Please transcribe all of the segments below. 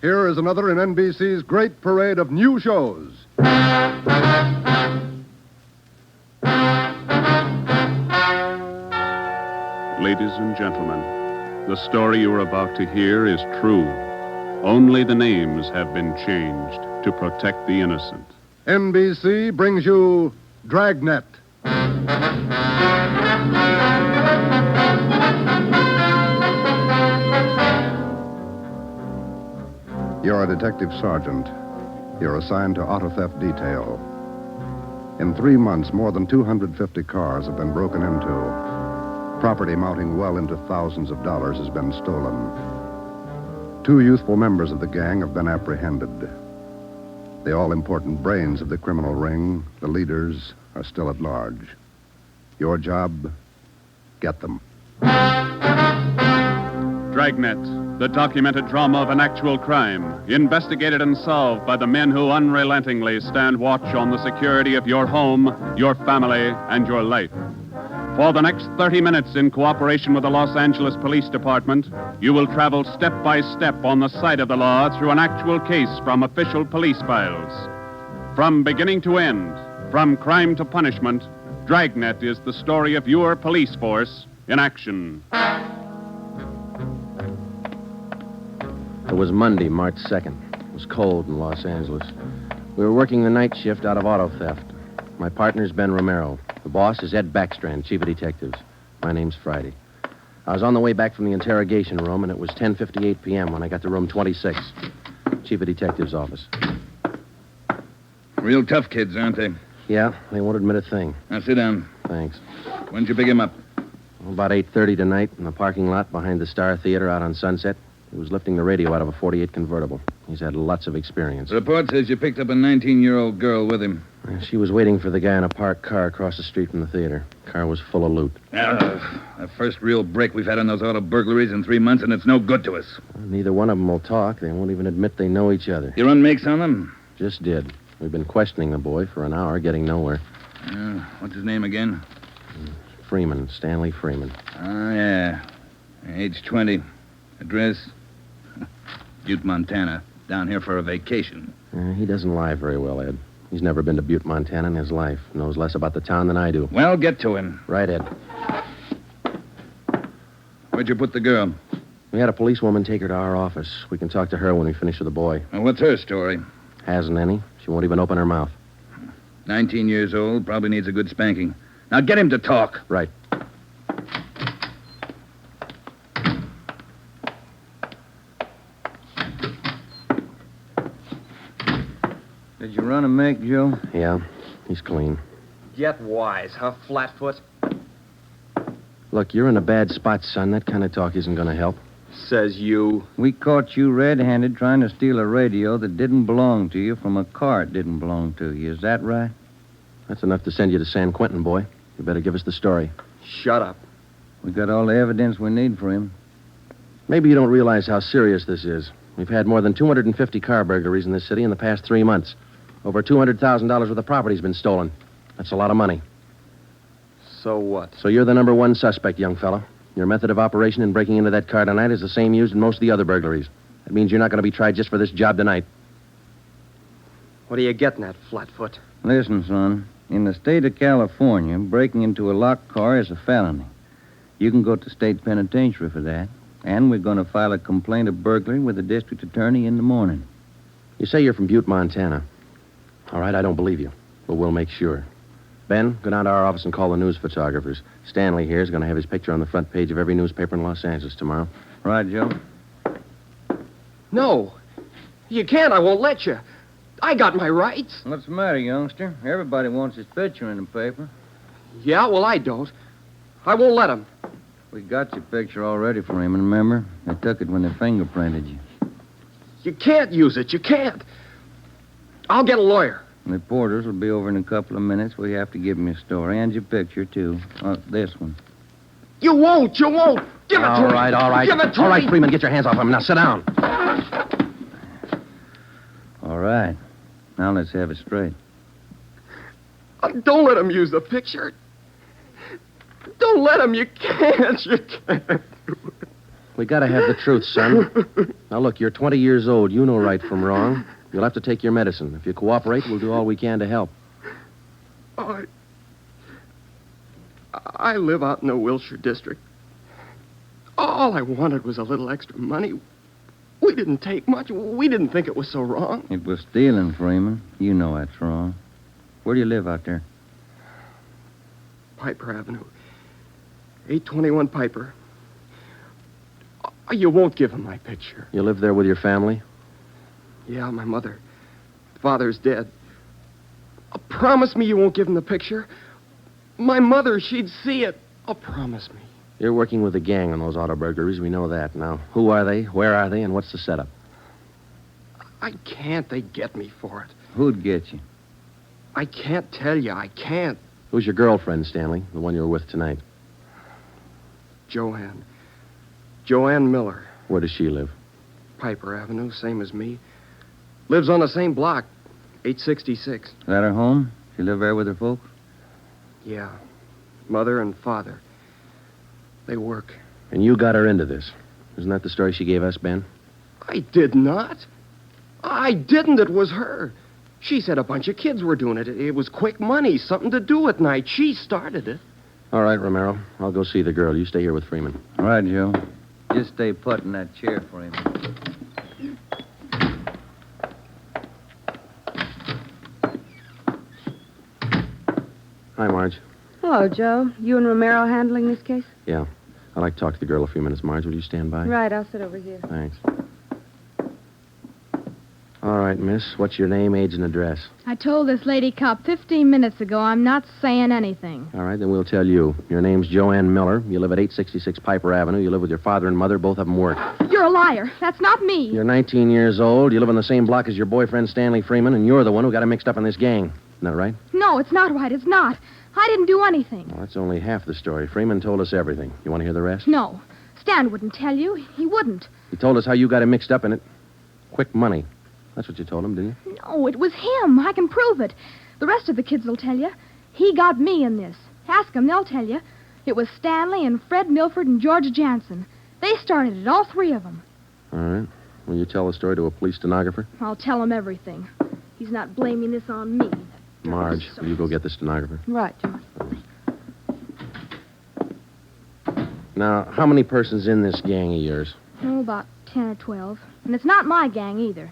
here is another in NBC's great parade of new shows. Ladies and gentlemen, the story you are about to hear is true. Only the names have been changed to protect the innocent. NBC brings you Dragnet. You're a detective sergeant. You're assigned to auto theft detail. In 3 months, more than 250 cars have been broken into. Property amounting well into thousands of dollars has been stolen. 2 youthful members of the gang have been apprehended. The all-important brains of the criminal ring, the leaders, are still at large. Your job, get them. Dragnet, the documented drama of an actual crime, investigated and solved by the men who unrelentingly stand watch on the security of your home, your family, and your life. For the next 30 minutes, in cooperation with the Los Angeles Police Department, you will travel step by step on the side of the law through an actual case from official police files. From beginning to end, from crime to punishment, Dragnet is the story of your police force in action. It was Monday, March 2nd. It was cold in Los Angeles. We were working the night shift out of auto theft. My partner's Ben Romero. The boss is Ed Backstrand, chief of detectives. My name's Friday. I was on the way back from the interrogation room, and it was 10:58 p.m. when I got to room 26, chief of detectives' office. Real tough kids, aren't they? Yeah, they won't admit a thing. Now, sit down. Thanks. When'd you pick him up? About 8:30 tonight in the parking lot behind the Star Theater out on Sunset. He was lifting the radio out of a 48 convertible. He's had lots of experience. The report says you picked up a 19-year-old girl with him. She was waiting for the guy in a parked car across the street from the theater. Car was full of loot. The first real break we've had on those auto burglaries in 3 months, and it's no good to us. Neither one of them will talk. They won't even admit they know each other. You run makes on them? Just did. We've been questioning the boy for an hour, getting nowhere. What's his name again? Freeman, Stanley Freeman. Oh, yeah. Age 20. Address? Butte, Montana. Down here for a vacation. He doesn't lie very well, Ed. He's never been to Butte, Montana in his life. Knows less about the town than I do. Well, get to him. Right, Ed. Where'd you put the girl? We had a policewoman take her to our office. We can talk to her when we finish with the boy. Well, what's her story? Hasn't any. She won't even open her mouth. 19 years old, probably needs a good spanking. Now get him to talk. Right. Did you run a make, Joe? Yeah, he's clean. Get wise, huh, Flatfoot? Look, you're in a bad spot, son. That kind of talk isn't going to help. Says you. We caught you red-handed trying to steal a radio that didn't belong to you from a car it didn't belong to you. Is that right? That's enough to send you to San Quentin, boy. You better give us the story. Shut up. We got all the evidence we need for him. Maybe you don't realize how serious this is. We've had more than 250 car burglaries in this city in the past 3 months. Over $200,000 worth of property's been stolen. That's a lot of money. So what? So you're the number one suspect, young fella. Your method of operation in breaking into that car tonight is the same used in most of the other burglaries. That means you're not going to be tried just for this job tonight. What are you getting at, Flatfoot? Listen, son. In the state of California, breaking into a locked car is a felony. You can go to state penitentiary for that. And we're going to file a complaint of burglary with the district attorney in the morning. You say you're from Butte, Montana. All right, I don't believe you, but we'll make sure. Ben, go down to our office and call the news photographers. Stanley here is going to have his picture on the front page of every newspaper in Los Angeles tomorrow. Right, Joe? No. You can't. I won't let you. I got my rights. What's the matter, youngster? Everybody wants his picture in the paper. Yeah, well, I don't. I won't let him. We got your picture already for him, remember? They took it when they fingerprinted you. You can't use it. You can't. I'll get a lawyer. Reporters will be over in a couple of minutes. We have to give them your story and your picture, too. This one. You won't. You won't. Give it to me. All right. Give it to All me. right, Freeman, get your hands off him. Now, sit down. All right. Now let's have it straight. Don't let him use the picture. Don't let him. You can't. You can't do it. We gotta have the truth, son. Now, look, you're 20 years old. You know right from wrong. You'll have to take your medicine. If you cooperate, we'll do all we can to help. I live out in the Wilshire district. All I wanted was a little extra money. We didn't take much. We didn't think it was so wrong. It was stealing, Freeman. You know that's wrong. Where do you live out there? Piper Avenue. 821 Piper. You won't give him my picture. You live there with your family? Yeah, my mother. Father's dead. Promise me you won't give him the picture. My mother, she'd see it. Promise me. You're working with a gang on those auto burglaries. We know that. Now, who are they? Where are they? And what's the setup? I can't. They get me for it. Who'd get you? I can't tell you. I can't. Who's your girlfriend, Stanley? The one you were with tonight? Joanne Miller. Where does she live? Piper Avenue, same as me. Lives on the same block, 866. Is that her home? She live there with her folks? Yeah. Mother and father. They work. And you got her into this. Isn't that the story she gave us, Ben? I did not. I didn't. It was her. She said a bunch of kids were doing it. It was quick money, something to do at night. She started it. All right, Romero. I'll go see the girl. You stay here with Freeman. All right, Joe. Just stay put in that chair, Freeman. Hi, Marge. Hello, Joe. You and Romero handling this case? Yeah. I'd like to talk to the girl a few minutes. Marge, will you stand by? Right, I'll sit over here. Thanks. All right, miss. What's your name, age, and address? I told this lady cop 15 minutes ago I'm not saying anything. All right, then we'll tell you. Your name's Joanne Miller. You live at 866 Piper Avenue. You live with your father and mother. Both of them work. You're a liar. That's not me. You're 19 years old. You live on the same block as your boyfriend, Stanley Freeman, and you're the one who got him mixed up in this gang. Isn't that right? No, it's not right. It's not. I didn't do anything. Well, that's only half the story. Freeman told us everything. You want to hear the rest? No. Stan wouldn't tell you. He wouldn't. He told us how you got him mixed up in it. Quick money. That's what you told him, didn't you? No, it was him. I can prove it. The rest of the kids will tell you. He got me in this. Ask them, they'll tell you. It was Stanley and Fred Milford and George Jansen. They started it, all three of them. All right. Will you tell the story to a police stenographer? I'll tell him everything. He's not blaming this on me. Marge, will you go get the stenographer? Right, Joe. Now, how many persons in this gang of yours? Oh, about 10 or 12. And it's not my gang either.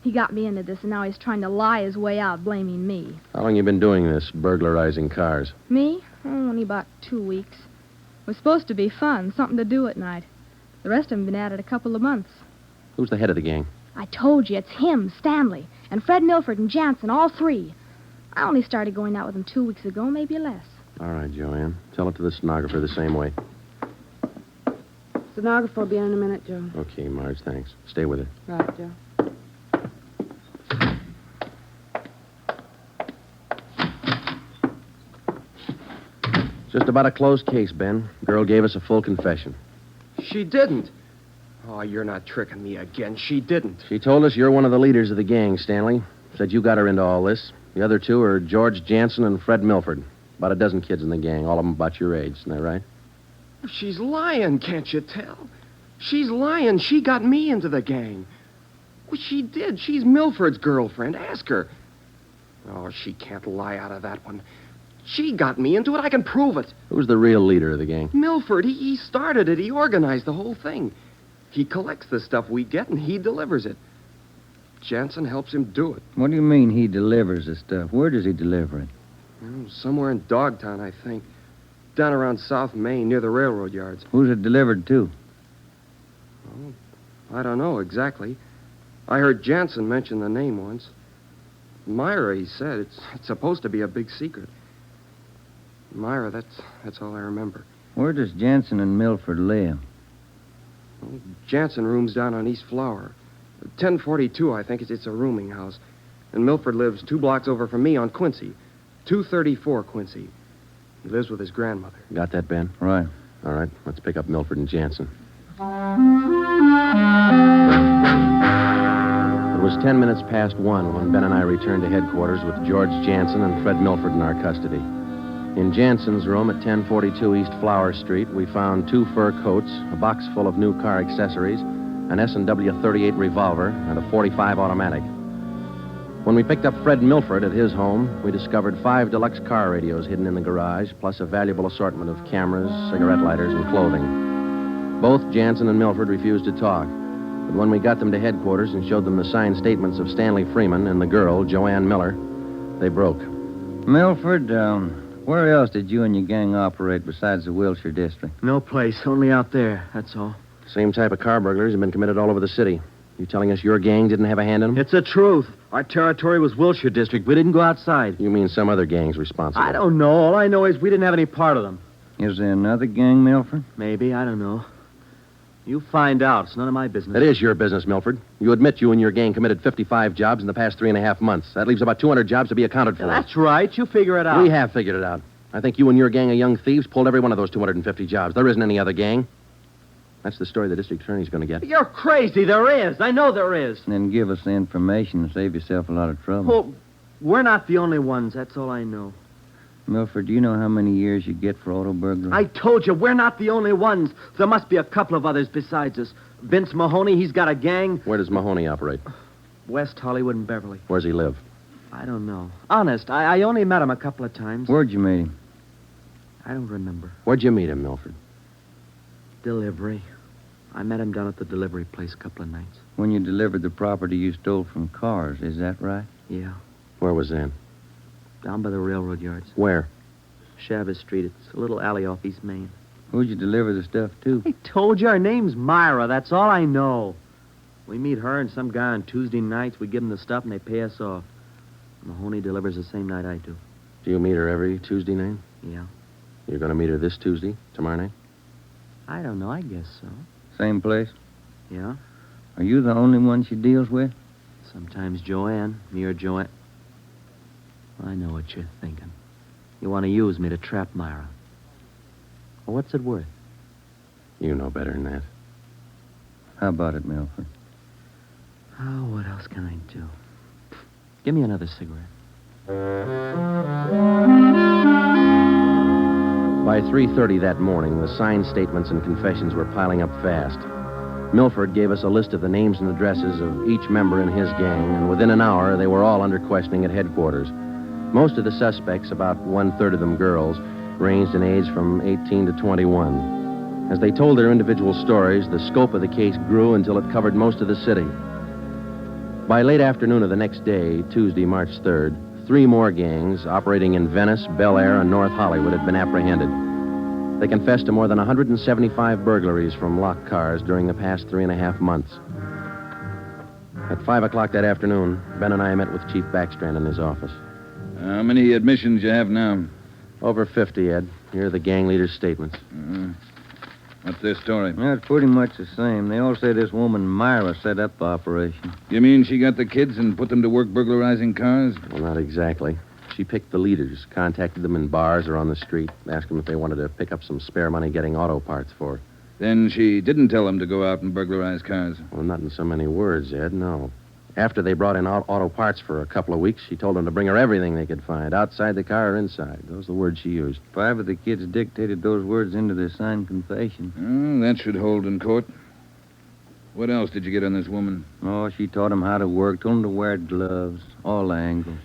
He got me into this, and now he's trying to lie his way out, blaming me. How long you been doing this, burglarizing cars? Me? Oh, only about 2 weeks. It was supposed to be fun, something to do at night. The rest of them been at it a couple of months. Who's the head of the gang? I told you, it's him, Stanley, and Fred Milford and Jansen, all three. I only started going out with them 2 weeks ago, maybe less. All right, Joanne. Tell it to the stenographer the same way. Stenographer will be in a minute, Joe. Okay, Marge, thanks. Stay with her. Right, Joe. Just about a closed case, Ben. Girl gave us a full confession. She didn't. Oh, you're not tricking me again. She didn't. She told us you're one of the leaders of the gang, Stanley. Said you got her into all this. The other two are George Jansen and Fred Milford. About a dozen kids in the gang, all of them about your age. Isn't that right? She's lying, can't you tell? She's lying. She got me into the gang. Well, she did. She's Milford's girlfriend. Ask her. Oh, she can't lie out of that one. She got me into it. I can prove it. Who's the real leader of the gang? Milford. He started it. He organized the whole thing. He collects the stuff we get, and he delivers it. Jansen helps him do it. What do you mean he delivers the stuff? Where does he deliver it? Somewhere in Dogtown, I think. Down around South Main, near the railroad yards. Who's it delivered to? I don't know exactly. I heard Jansen mention the name once. Myra, he said. It's supposed to be a big secret. Myra, that's all I remember. Where does Jansen and Milford live? Well, Jansen rooms down on East Flower. 1042, I think. It's a rooming house. And Milford lives 2 blocks over from me on Quincy. 234 Quincy. He lives with his grandmother. Got that, Ben? Right. All right, let's pick up Milford and Jansen. It was 10 minutes past 1 when Ben and I returned to headquarters with George Jansen and Fred Milford in our custody. In Jansen's room at 1042 East Flower Street, we found 2 fur coats, a box full of new car accessories, an S&W .38 revolver, and a .45 automatic. When we picked up Fred Milford at his home, we discovered 5 deluxe car radios hidden in the garage, plus a valuable assortment of cameras, cigarette lighters, and clothing. Both Jansen and Milford refused to talk, but when we got them to headquarters and showed them the signed statements of Stanley Freeman and the girl, Joanne Miller, they broke. Milford, where else did you and your gang operate besides the Wilshire district? No place, only out there, that's all. Same type of car burglaries have been committed all over the city. You telling us your gang didn't have a hand in them? It's the truth. Our territory was Wilshire district. We didn't go outside. You mean some other gang's responsible? I don't know. All I know is we didn't have any part of them. Is there another gang, Milford? Maybe, I don't know. You find out. It's none of my business. It is your business, Milford. You admit you and your gang committed 55 jobs in the past 3.5 months. That leaves about 200 jobs to be accounted for. That's right. You figure it out. We have figured it out. I think you and your gang of young thieves pulled every one of those 250 jobs. There isn't any other gang. That's the story the district attorney's going to get. You're crazy. There is. I know there is. Then give us the information and save yourself a lot of trouble. Well, we're not the only ones. That's all I know. Milford, do you know how many years you get for auto burglary? I told you, we're not the only ones. There must be a couple of others besides us. Vince Mahoney, he's got a gang. Where does Mahoney operate? West Hollywood and Beverly. Where's he live? I don't know. Honest, I only met him a couple of times. Where'd you meet him? I don't remember. Where'd you meet him, Milford? Delivery. I met him down at the delivery place a couple of nights. When you delivered the property you stole from cars, is that right? Yeah. Where was that? Down by the railroad yards. Where? Chavez Street. It's a little alley off East Main. Who'd you deliver the stuff to? I told you, her name's Myra. That's all I know. We meet her and some guy on Tuesday nights. We give them the stuff and they pay us off. Mahoney delivers the same night I do. Do you meet her every Tuesday night? Yeah. You're going to meet her this Tuesday, tomorrow night? I don't know. I guess so. Same place? Yeah. Are you the only one she deals with? Sometimes Joanne. Me or Joanne. I know what you're thinking. You want to use me to trap Myra. Well, what's it worth? You know better than that. How about it, Milford? Oh, what else can I do? Give me another cigarette. By 3:30 that morning, the signed statements and confessions were piling up fast. Milford gave us a list of the names and addresses of each member in his gang, and within an hour, they were all under questioning at headquarters. Most of the suspects, about 1/3 of them girls, ranged in age from 18 to 21. As they told their individual stories, the scope of the case grew until it covered most of the city. By late afternoon of the next day, Tuesday, March 3rd, 3 more gangs operating in Venice, Bel Air, and North Hollywood had been apprehended. They confessed to more than 175 burglaries from locked cars during the past 3.5 months. At 5 o'clock that afternoon, Ben and I met with Chief Backstrand in his office. How many admissions you have now? Over 50, Ed. Here are the gang leaders' statements. What's their story? Yeah, it's pretty much the same. They all say this woman Myra set up the operation. You mean she got the kids and put them to work burglarizing cars? Well, not exactly. She picked the leaders, contacted them in bars or on the street, asked them if they wanted to pick up some spare money getting auto parts for her. Then she didn't tell them to go out and burglarize cars. Well, not in so many words, Ed, no. After they brought in auto parts for a couple of weeks, she told them to bring her everything they could find, outside the car or inside. Those are the words she used. 5 of the kids dictated those words into their signed confession. Oh, that should hold in court. What else did you get on this woman? Oh, she taught them how to work, told them to wear gloves, all angles.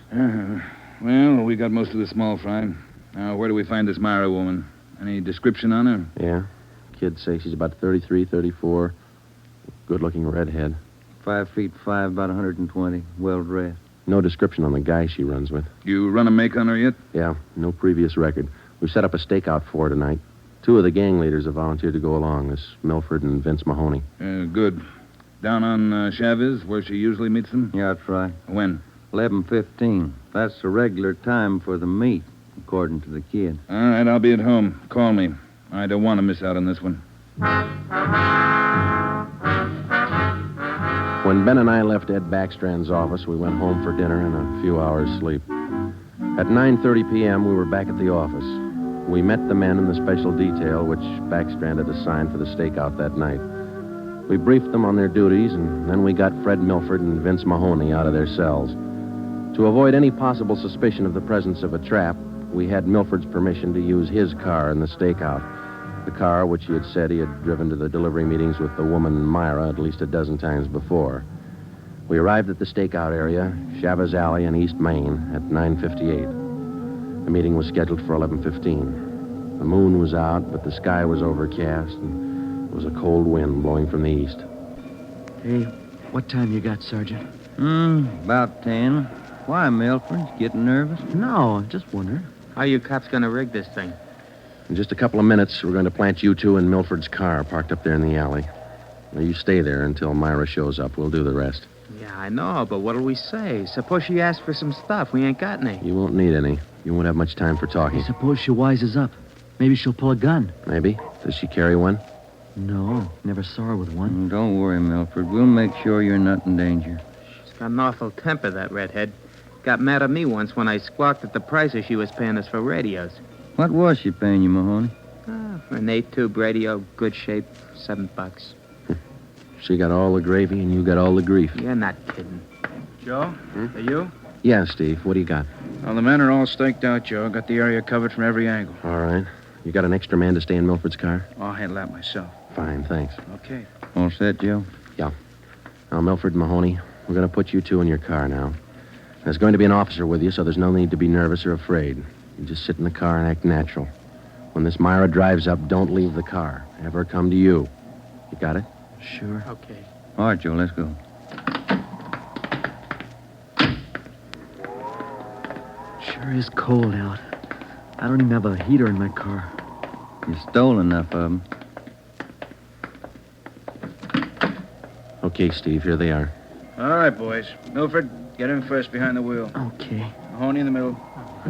Well, we got most of the small fry. Now, where do we find this Myra woman? Any description on her? Yeah. Kids say she's about 33, 34. Good-looking redhead. 5'5", about 120, well-dressed. No description on the guy she runs with. You run a make on her yet? Yeah, no previous record. We've set up a stakeout for her tonight. 2 of the gang leaders have volunteered to go along, this Milford and Vince Mahoney. Good. Down on Chavez, where she usually meets them? Yeah, that's right. When? 11:15. That's the regular time for the meet, according to the kid. All right, I'll be at home. Call me. I don't want to miss out on this one. When Ben and I left Ed Backstrand's office, we went home for dinner and a few hours' sleep. At 9:30 p.m., we were back at the office. We met the men in the special detail which Backstrand had assigned for the stakeout that night. We briefed them on their duties, and then we got Fred Milford and Vince Mahoney out of their cells. To avoid any possible suspicion of the presence of a trap, we had Milford's permission to use his car in the stakeout. The car which he had said he had driven to the delivery meetings with the woman Myra at least a dozen times before. We arrived at the stakeout area, Chavez Alley in East Main, at 9:58. The meeting was scheduled for 11:15. The moon was out, but the sky was overcast, and there was a cold wind blowing from the east. Hey, what time you got, Sergeant? About 10. Why, Milford? Getting nervous? No, I'm just wondering. How you cops gonna rig this thing? In just a couple of minutes, we're going to plant you two in Milford's car, parked up there in the alley. Now, you stay there until Myra shows up. We'll do the rest. Yeah, I know, but what'll we say? Suppose she asks for some stuff. We ain't got any. You won't need any. You won't have much time for talking. Hey, suppose she wises up. Maybe she'll pull a gun. Maybe. Does she carry one? No, never saw her with one. Don't worry, Milford. We'll make sure you're not in danger. She's got an awful temper, that redhead. Got mad at me once when I squawked at the prices she was paying us for radios. What was she paying you, Mahoney? For an 8-tube radio, good shape, $7. She got all the gravy and you got all the grief. You're not kidding. Joe, are you? Yeah, Steve. What do you got? Well, the men are all staked out, Joe. Got the area covered from every angle. All right. You got an extra man to stay in Milford's car? I'll handle that myself. Fine, thanks. Okay. All set, Joe? Yeah. Now, Milford and Mahoney, we're going to put you two in your car now. There's going to be an officer with you, so there's no need to be nervous or afraid. You just sit in the car and act natural. When this Myra drives up, don't leave the car. Have her come to you. You got it? Sure. Okay. All right, Joe, let's go. Sure is cold out. I don't even have a heater in my car. You stole enough of them. Okay, Steve, here they are. All right, boys. Milford, get in first behind the wheel. Okay. Mahoney in the middle.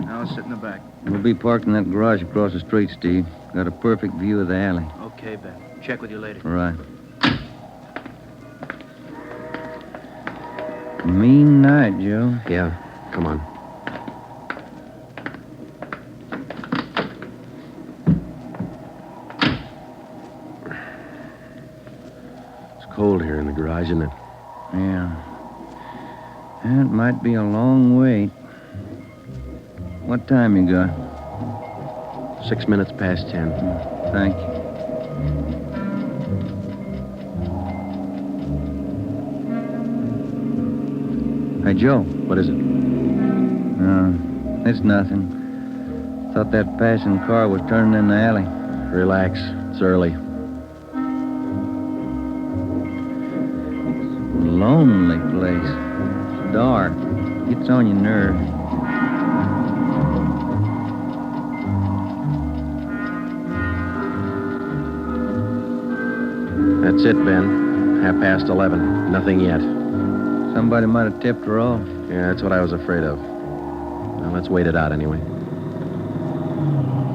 I'll sit in the back. We'll be parked in that garage across the street, Steve. Got a perfect view of the alley. Okay, Ben. Check with you later. Right. Mean night, Joe. Yeah, come on. It's cold here in the garage, isn't it? Yeah. It might be a long wait. What time you got? 6 minutes past 10. Thank you. Hey, Joe. What is it? It's nothing. Thought that passing car was turning in the alley. Relax. It's early. Lonely place. It's dark. Gets on your nerves. That's it, Ben. 11:30. Nothing yet. Somebody might have tipped her off. Yeah, that's what I was afraid of. Now, let's wait it out anyway.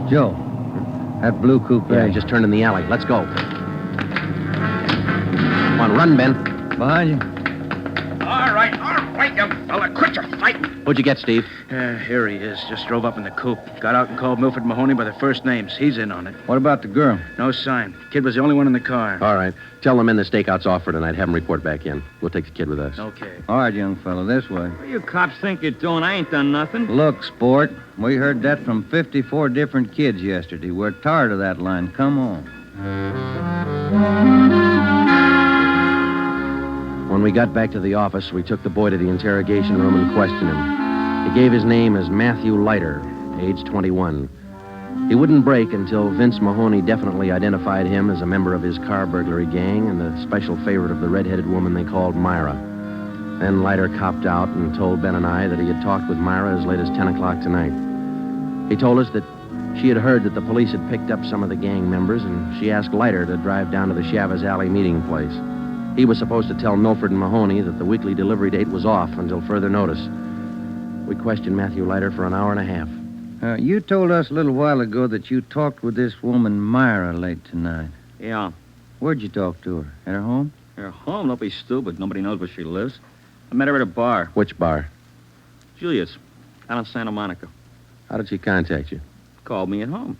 Joe, that blue coupe. Yeah, he just turned in the alley. Let's go. Come on, run, Ben. Behind you. All right, you fella. Quit your fighting. What'd you get, Steve? Here he is. Just drove up in the coupe. Got out and called Milford Mahoney by their first names. He's in on it. What about the girl? No sign. Kid was the only one in the car. All right. Tell the men the stakeout's off for tonight. Have them report back in. We'll take the kid with us. Okay. All right, young fella, this way. What do you cops think you're doing? I ain't done nothing. Look, sport, we heard that from 54 different kids yesterday. We're tired of that line. Come on. When we got back to the office, we took the boy to the interrogation room and questioned him. He gave his name as Matthew Leiter, age 21. He wouldn't break until Vince Mahoney definitely identified him as a member of his car burglary gang and the special favorite of the red-headed woman they called Myra. Then Leiter copped out and told Ben and I that he had talked with Myra as late as 10 o'clock tonight. He told us that she had heard that the police had picked up some of the gang members, and she asked Leiter to drive down to the Chavez Alley meeting place. He was supposed to tell Milford and Mahoney that the weekly delivery date was off until further notice. We questioned Matthew Leiter for an hour and a half. You told us a little while ago that you talked with this woman, Myra, late tonight. Yeah. Where'd you talk to her? At her home? Her home? Don't be stupid. Nobody knows where she lives. I met her at a bar. Which bar? Julia's. Out in Santa Monica. How did she contact you? Called me at home.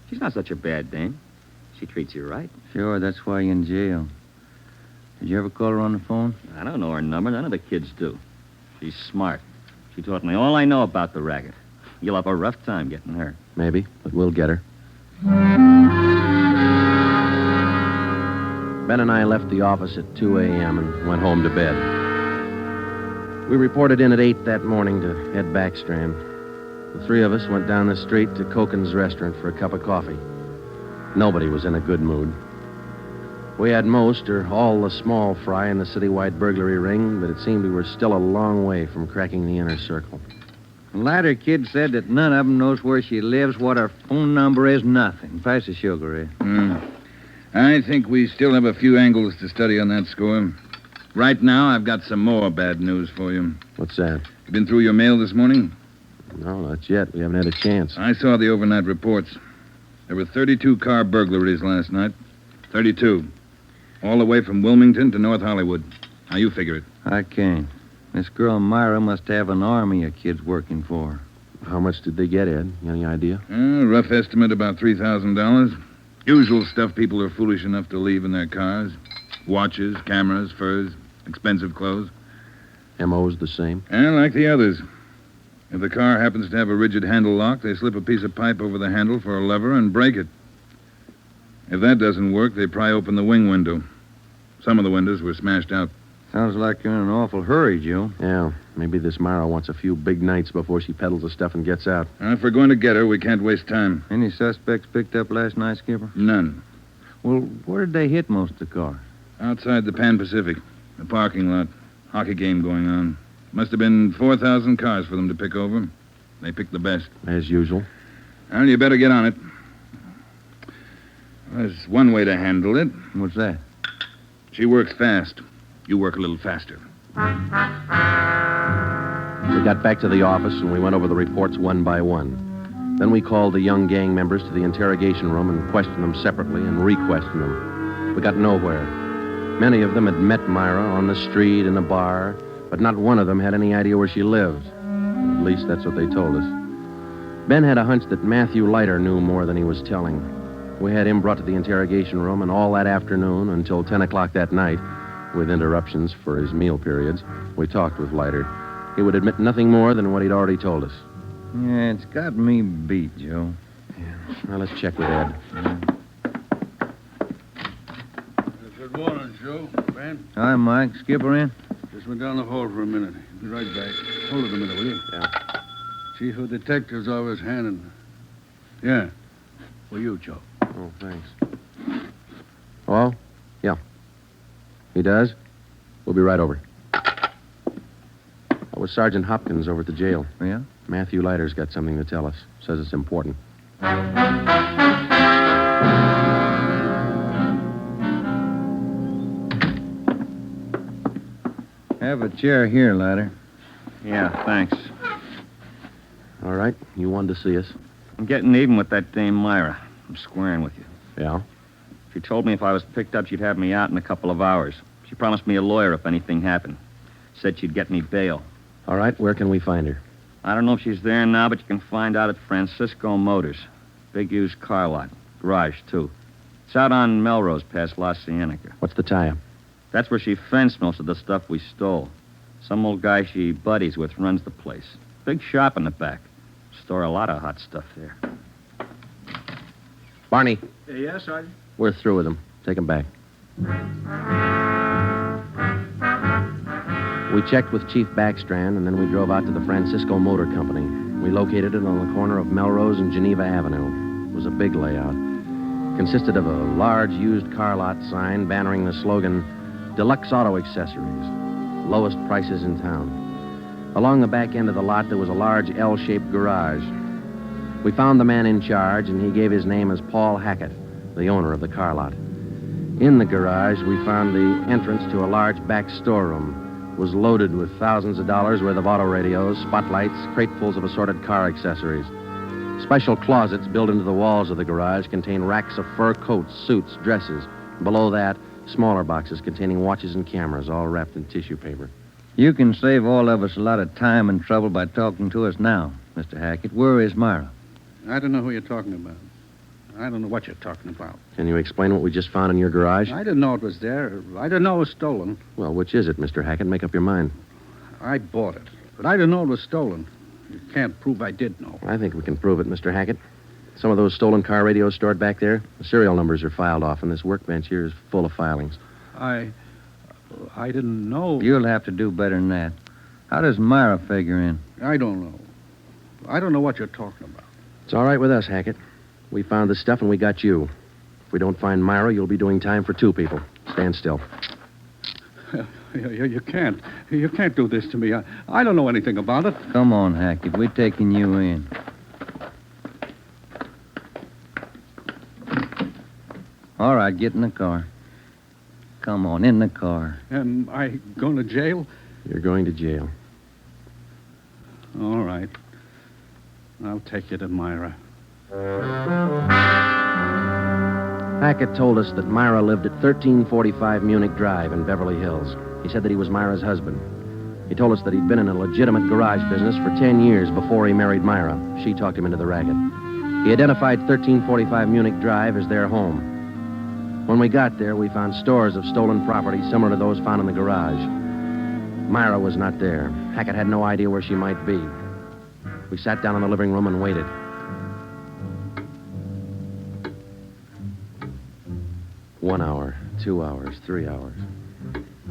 She's not such a bad dame. She treats you right. Sure, that's why you're in jail. Did you ever call her on the phone? I don't know her number. None of the kids do. She's smart. She taught me all I know about the racket. You'll have a rough time getting her. Maybe, but we'll get her. Ben and I left the office at 2 a.m. and went home to bed. We reported in at 8 that morning to Ed Backstrand. The three of us went down the street to Koken's restaurant for a cup of coffee. Nobody was in a good mood. We had most or all the small fry in the citywide burglary ring, but it seemed we were still a long way from cracking the inner circle. The latter kid said that none of them knows where she lives, what her phone number is, nothing. Pass the sugar, Ed. I think we still have a few angles to study on that score. Right now, I've got some more bad news for you. What's that? You been through your mail this morning? No, not yet. We haven't had a chance. I saw the overnight reports. There were 32 car burglaries last night. 32. All the way from Wilmington to North Hollywood. How you figure it? I can't. This girl Myra must have an army of kids working for her. How much did they get, Ed? Any idea? Rough estimate about $3,000. Usual stuff people are foolish enough to leave in their cars. Watches, cameras, furs, expensive clothes. M.O.'s the same? Like the others. If the car happens to have a rigid handle lock, they slip a piece of pipe over the handle for a lever and break it. If that doesn't work, they pry open the wing window. Some of the windows were smashed out. Sounds like you're in an awful hurry, Joe. Yeah, maybe this Myra wants a few big nights before she peddles the stuff and gets out. If we're going to get her, we can't waste time. Any suspects picked up last night, Skipper? None. Well, where did they hit most of the cars? Outside the Pan Pacific. The parking lot. Hockey game going on. Must have been 4,000 cars for them to pick over. They picked the best. As usual. Well, you better get on it. There's one way to handle it. What's that? She works fast. You work a little faster. We got back to the office and we went over the reports one by one. Then we called the young gang members to the interrogation room and questioned them separately and re-questioned them. We got nowhere. Many of them had met Myra on the street, in a bar, but not one of them had any idea where she lived. At least that's what they told us. Ben had a hunch that Matthew Leiter knew more than he was telling. We had him brought to the interrogation room, and all that afternoon until 10 o'clock that night, with interruptions for his meal periods, we talked with Leiter. He would admit nothing more than what he'd already told us. Yeah, it's got me beat, Joe. Yeah. Well, let's check with Ed. Good morning, Joe. Ben? Hi, Mike. Skipper in? Just went down the hall for a minute. Be right back. Hold it a minute, will you? Yeah. Chief of Detectives always handing. Yeah. For you, Joe. Oh, thanks. Oh? Yeah. He does? We'll be right over. That was Sergeant Hopkins over at the jail. Yeah? Matthew Leiter's got something to tell us. Says it's important. Have a chair here, Leiter. Yeah, thanks. All right. You wanted to see us. I'm getting even with that dame Myra. I'm squaring with you. Yeah? She told me if I was picked up, she'd have me out in a couple of hours. She promised me a lawyer if anything happened. Said she'd get me bail. All right. Where can we find her? I don't know if she's there now, but you can find out at Francisco Motors. Big used car lot. Garage, too. It's out on Melrose past La Cienega. What's the tie-up? That's where she fenced most of the stuff we stole. Some old guy she buddies with runs the place. Big shop in the back. Store a lot of hot stuff there. Barney, Yes, Sergeant? we're through with him. Take him back. We checked with Chief Backstrand, and then we drove out to the Francisco Motor Company. We located it on the corner of Melrose and Geneva Avenue. It was a big layout. Consisted of a large used car lot sign bannering the slogan, Deluxe Auto Accessories, lowest prices in town. Along the back end of the lot, there was a large L-shaped garage. We found the man in charge, and he gave his name as Paul Hackett, the owner of the car lot. In the garage, we found the entrance to a large back storeroom. It was loaded with thousands of dollars worth of auto radios, spotlights, cratefuls of assorted car accessories. Special closets built into the walls of the garage contain racks of fur coats, suits, dresses. Below that, smaller boxes containing watches and cameras, all wrapped in tissue paper. You can save all of us a lot of time and trouble by talking to us now, Mr. Hackett. Where is Myra? I don't know who you're talking about. I don't know what you're talking about. Can you explain what we just found in your garage? I didn't know it was there. I didn't know it was stolen. Well, which is it, Mr. Hackett? Make up your mind. I bought it. But I didn't know it was stolen. You can't prove I did know. I think we can prove it, Mr. Hackett. Some of those stolen car radios stored back there, the serial numbers are filed off, and this workbench here is full of filings. I didn't know. You'll have to do better than that. How does Myra figure in? I don't know. I don't know what you're talking about. It's all right with us, Hackett. We found the stuff and we got you. If we don't find Myra, you'll be doing time for 2 people. Stand still. You can't. You can't do this to me. I don't know anything about it. Come on, Hackett. We're taking you in. All right, get in the car. Come on, in the car. Am I going to jail? You're going to jail. All right. I'll take you to Myra. Hackett told us that Myra lived at 1345 Munich Drive in Beverly Hills. He said that he was Myra's husband. He told us that he'd been in a legitimate garage business for 10 years before he married Myra. She talked him into the racket. He identified 1345 Munich Drive as their home. When we got there, we found stores of stolen property similar to those found in the garage. Myra was not there. Hackett had no idea where she might be. We sat down in the living room and waited. One hour, 2 hours, 3 hours.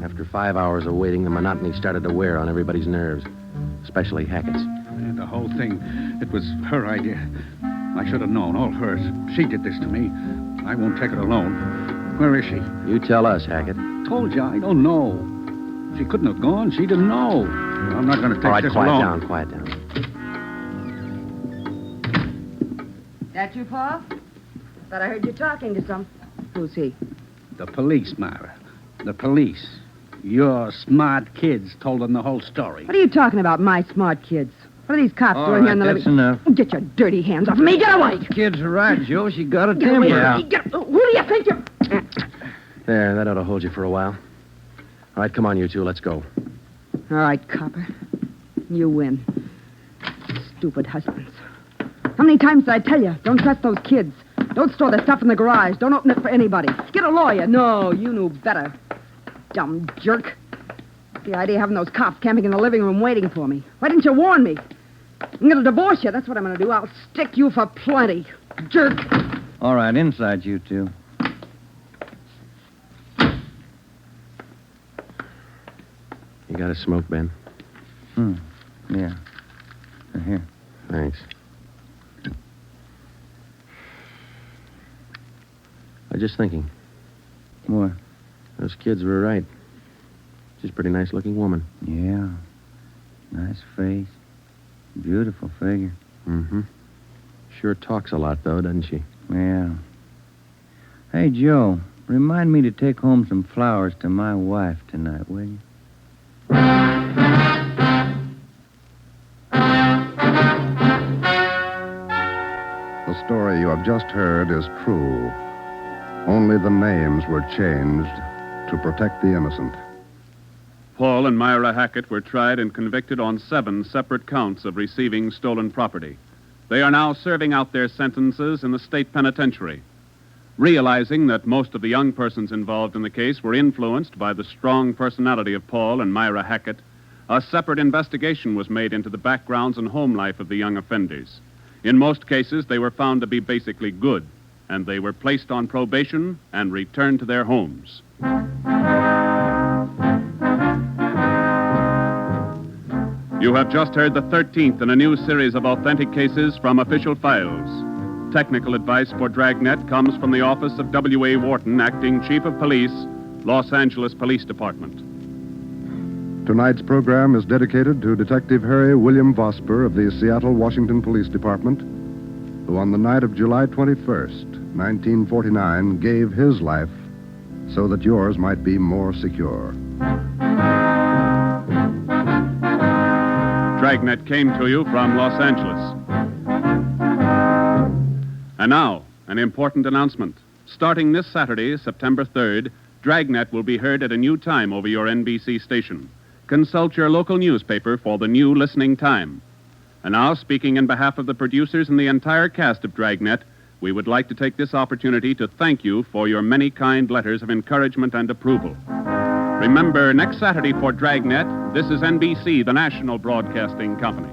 After 5 hours of waiting, the monotony started to wear on everybody's nerves, especially Hackett's. And the whole thing, it was her idea. I should have known, all hers. She did this to me. I won't take it alone. Where is she? You tell us, Hackett. Told you, I don't know. She couldn't have gone. She didn't know. I'm not going to take All right, this quiet alone. quiet down. That you, Paul? Thought I heard you talking to some. Who's he? The police, Myra. The police. Your smart kids told them the whole story. What are you talking about, my smart kids? What are these cops All doing right, here in the that's living... enough. Get your dirty hands off of me. Get away. Kids are right, Joe. She got a Get away. temper. Who do you think you're... There, that ought to hold you for a while. All right, come on, you two. Let's go. All right, copper. You win. Stupid husbands. How many times did I tell you? Don't trust those kids. Don't store the stuff in the garage. Don't open it for anybody. Get a lawyer. No, you knew better. Dumb jerk. The idea of having those cops camping in the living room waiting for me. Why didn't you warn me? I'm going to divorce you. That's what I'm going to do. I'll stick you for plenty. Jerk. All right, inside you two. You got a smoke, Ben? Yeah. Here. Thanks. I was just thinking. What? Those kids were right. She's a pretty nice-looking woman. Yeah. Nice face. Beautiful figure. Mm-hmm. Sure talks a lot, though, doesn't she? Yeah. Hey, Joe, remind me to take home some flowers to my wife tonight, will you? The story you have just heard is true. Only the names were changed to protect the innocent. Paul and Myra Hackett were tried and convicted on 7 separate counts of receiving stolen property. They are now serving out their sentences in the state penitentiary. Realizing that most of the young persons involved in the case were influenced by the strong personality of Paul and Myra Hackett, a separate investigation was made into the backgrounds and home life of the young offenders. In most cases, they were found to be basically good, and they were placed on probation and returned to their homes. You have just heard the 13th in a new series of authentic cases from official files. Technical advice for Dragnet comes from the office of W.A. Wharton, Acting Chief of Police, Los Angeles Police Department. Tonight's program is dedicated to Detective Harry William Vosper of the Seattle, Washington Police Department, who on the night of July 21st, 1949, gave his life so that yours might be more secure. Dragnet came to you from Los Angeles. And now, an important announcement. Starting this Saturday, September 3rd, Dragnet will be heard at a new time over your NBC station. Consult your local newspaper for the new listening time. And now, speaking in behalf of the producers and the entire cast of Dragnet, we would like to take this opportunity to thank you for your many kind letters of encouragement and approval. Remember, next Saturday for Dragnet, this is NBC, the national broadcasting company.